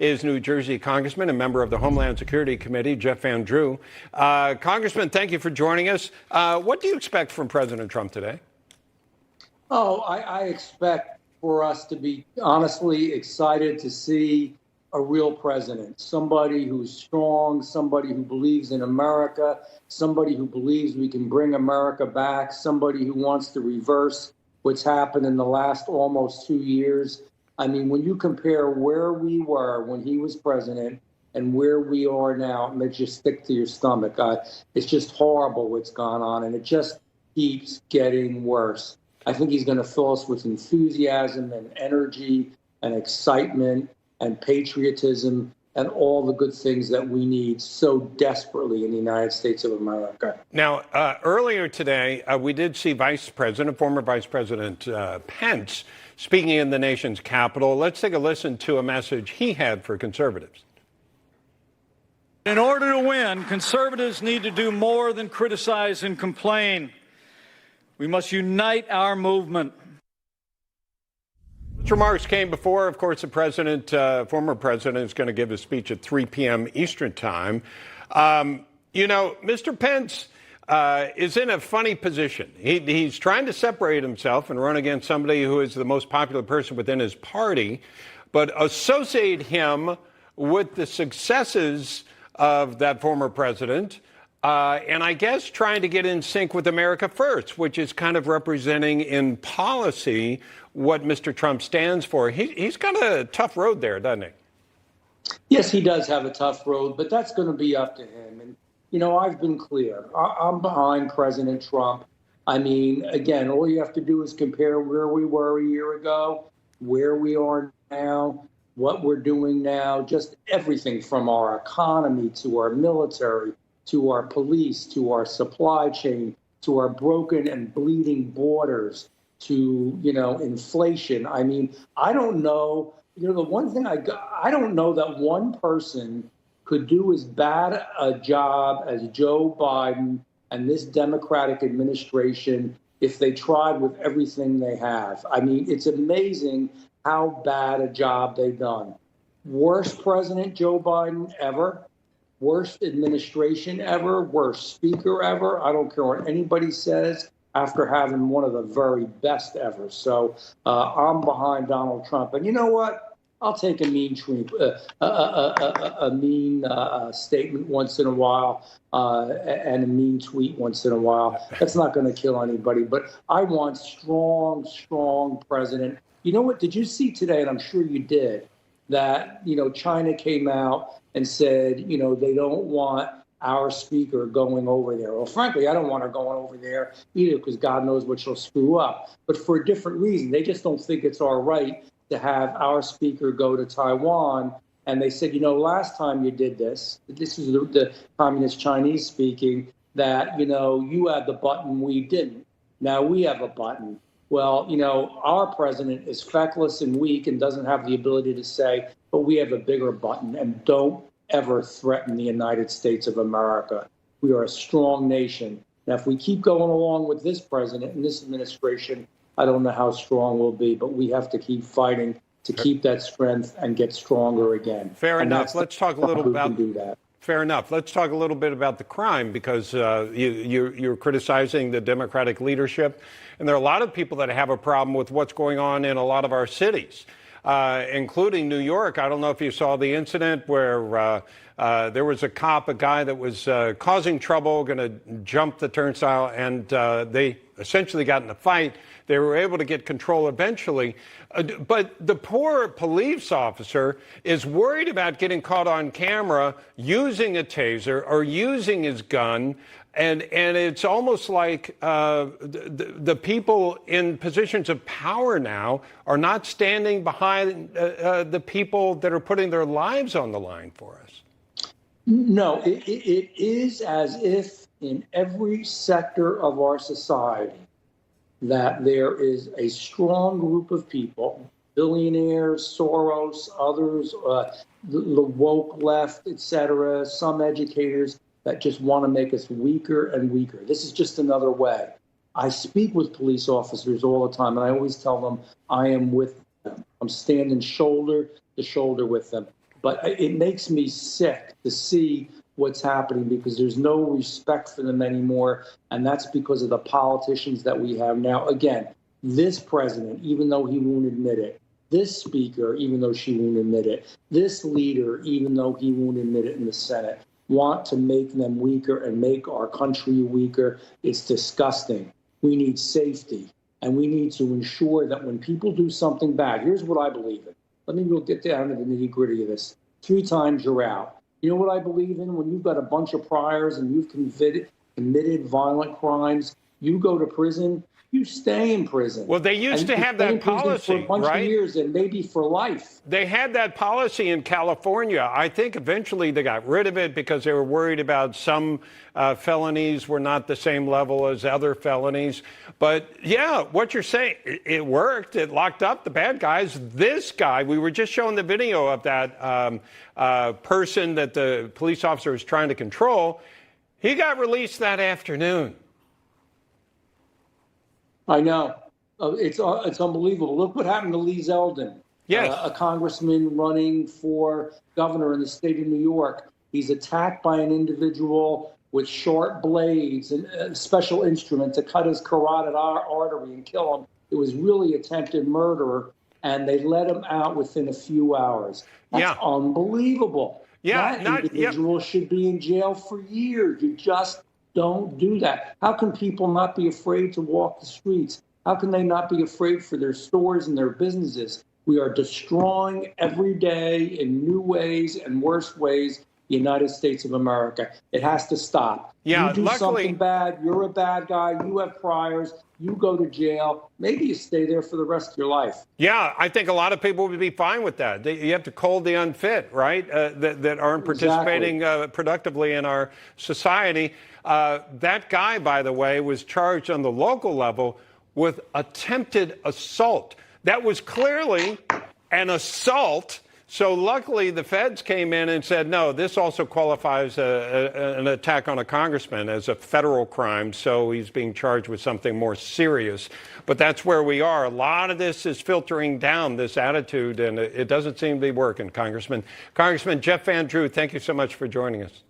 is New Jersey Congressman and member of the Homeland Security Committee, Jeff Van Drew. Congressman, thank you for joining us. What do you expect from President Trump today? I expect for us to be honestly excited to see a real president, somebody who's strong, somebody who believes in America, somebody who believes we can bring America back, somebody who wants to reverse what's happened in the last almost 2 years. I mean, when you compare where we were when he was president and where we are now, it makes you stick to your stomach. It's just horrible what's gone on, and it just keeps getting worse. I think he's going to fill us with enthusiasm and energy and excitement and patriotism and all the good things that we need so desperately in the United States of America. Now, earlier today, we did see former Vice President Pence speaking in the nation's capital. Let's take a listen to a message he had for conservatives. In order to win, conservatives need to do more than criticize and complain. We must unite our movement. These remarks came before, of course, the former president, is going to give his speech at 3 p.m. Eastern time. Mr. Pence is in a funny position. He's trying to separate himself and run against somebody who is the most popular person within his party, but associate him with the successes of that former president. And I guess trying to get in sync with America First, which is kind of representing in policy what Mr. Trump stands for. He's got a tough road there, doesn't he? Yes, he does have a tough road, but that's going to be up to him. And, I've been clear. I'm behind President Trump. I mean, again, all you have to do is compare where we were a year ago, where we are now, what we're doing now, just everything from our economy to our military, to our police, to our supply chain, to our broken and bleeding borders, to, inflation. I mean, I don't know. The one thing I don't know that one person could do as bad a job as Joe Biden and this Democratic administration if they tried with everything they have. I mean, it's amazing how bad a job they've done. Worst president Joe Biden ever. Worst administration ever, worst speaker ever. I don't care what anybody says, after having one of the very best ever. So I'm behind Donald Trump. And you know what? I'll take a mean statement once in a while and a mean tweet once in a while. That's not going to kill anybody. But I want strong president. You know what? Did you see today, and I'm sure you did, that, China came out and said, they don't want our speaker going over there. Well, frankly, I don't want her going over there either, because God knows what she'll screw up. But for a different reason. They just don't think it's all right to have our speaker go to Taiwan. And they said, last time you did this is the Communist Chinese speaking, that, you had the button, we didn't. Now we have a button. Well, our president is feckless and weak and doesn't have the ability to say, but we have a bigger button, and don't ever threaten the United States of America. We are a strong nation. Now, if we keep going along with this president and this administration, I don't know how strong we'll be, but we have to keep fighting to keep that strength and get stronger again. Fair enough. Let's talk a little about that. Fair enough. Let's talk a little bit about the crime, because you're criticizing the Democratic leadership, and there are a lot of people that have a problem with what's going on in a lot of our cities, including New York. I don't know if you saw the incident where there was a guy that was causing trouble, going to jump the turnstile, and they essentially got in a fight. They were able to get control eventually. But the poor police officer is worried about getting caught on camera using a taser or using his gun. And it's almost like the people in positions of power now are not standing behind the people that are putting their lives on the line for us. No, it is as if in every sector of our society that there is a strong group of people, billionaires, Soros, others, the woke left, et cetera, some educators, that just want to make us weaker and weaker. This is just another way. I speak with police officers all the time, and I always tell them I am with them. I'm standing shoulder to shoulder with them. But it makes me sick to see what's happening because there's no respect for them anymore. And that's because of the politicians that we have now. Again, this president, even though he won't admit it, this speaker, even though she won't admit it, this leader, even though he won't admit it in the Senate, want to make them weaker and make our country weaker. It's disgusting. We need safety, and we need to ensure that when people do something bad, here's what I believe in. Let me go get down to the nitty-gritty of this. 3 times you're out. You know what I believe in? When you've got a bunch of priors and you've committed violent crimes, you go to prison, you stay in prison. Well, they used to have that policy, for a bunch of years and maybe for life. They had that policy in California. I think eventually they got rid of it because they were worried about some felonies were not the same level as other felonies. But yeah, what you're saying, it worked. It locked up the bad guys. This guy, we were just showing the video of that person that the police officer was trying to control. He got released that afternoon. I know. It's unbelievable. Look what happened to Lee Zeldin, yes. A congressman running for governor in the state of New York. He's attacked by an individual with sharp blades and a special instrument to cut his carotid artery and kill him. It was really attempted murder, and they let him out within a few hours. That's unbelievable. Yeah, that individual should be in jail for years. You just don't do that. How can people not be afraid to walk the streets? How can they not be afraid for their stores and their businesses? We are destroying every day in new ways and worse ways the United States of America. It has to stop. Yeah, you do something bad, you're a bad guy, you have priors, you go to jail, maybe you stay there for the rest of your life. Yeah, I think a lot of people would be fine with that. You have to call the unfit, right, that aren't participating productively in our society. That guy, by the way, was charged on the local level with attempted assault. That was clearly an assault. So luckily, the feds came in and said, no, this also qualifies an attack on a congressman as a federal crime. So he's being charged with something more serious. But that's where we are. A lot of this is filtering down, this attitude, and it doesn't seem to be working, Congressman. Congressman Jeff Van Drew, thank you so much for joining us.